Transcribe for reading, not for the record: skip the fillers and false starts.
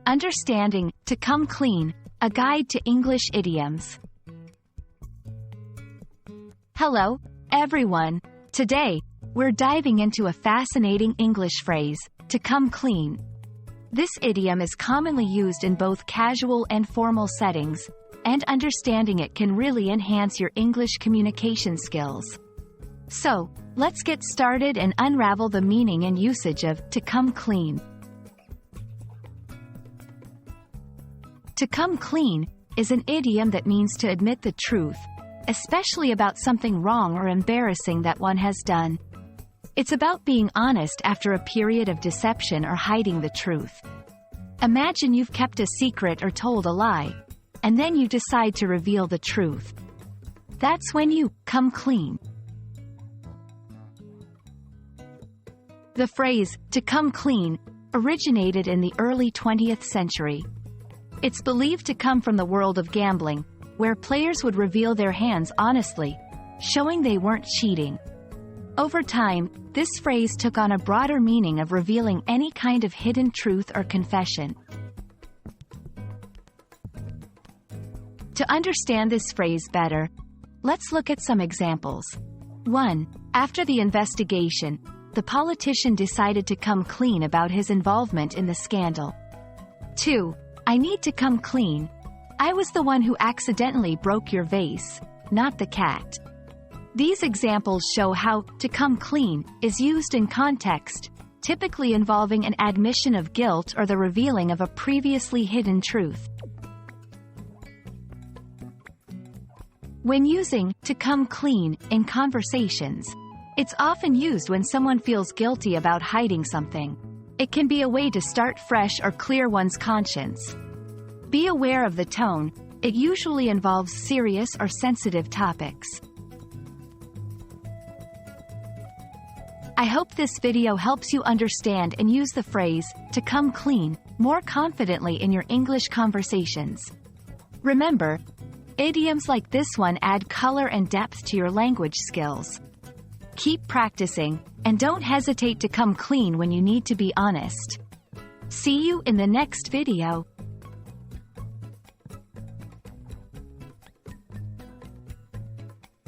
Understanding, to come clean, a guide to English idioms. Hello, everyone. Today, we're diving into a fascinating English phrase, to come clean. This idiom is commonly used in both casual and formal settings, and understanding it can really enhance your English communication skills. So, let's get started and unravel the meaning and usage of to come clean. To come clean is an idiom that means to admit the truth, especially about something wrong or embarrassing that one has done. It's about being honest after a period of deception or hiding the truth. Imagine you've kept a secret or told a lie, and then you decide to reveal the truth. That's when you come clean. The phrase, to come clean, originated in the early 20th century. It's believed to come from the world of gambling, where players would reveal their hands honestly, showing they weren't cheating. Over time, this phrase took on a broader meaning of revealing any kind of hidden truth or confession. To understand this phrase better, let's look at some examples. 1. After the investigation, the politician decided to come clean about his involvement in the scandal. 2. I need to come clean. I was the one who accidentally broke your vase, not the cat. These examples show how to come clean is used in context, typically involving an admission of guilt or the revealing of a previously hidden truth. When using to come clean in conversations, it's often used when someone feels guilty about hiding something. It can be a way to start fresh or clear one's conscience. Be aware of the tone. It usually involves serious or sensitive topics. I hope this video helps you understand and use the phrase, to come clean, more confidently in your English conversations. Remember, idioms like this one add color and depth to your language skills. Keep practicing, and don't hesitate to come clean when you need to be honest. See you in the next video.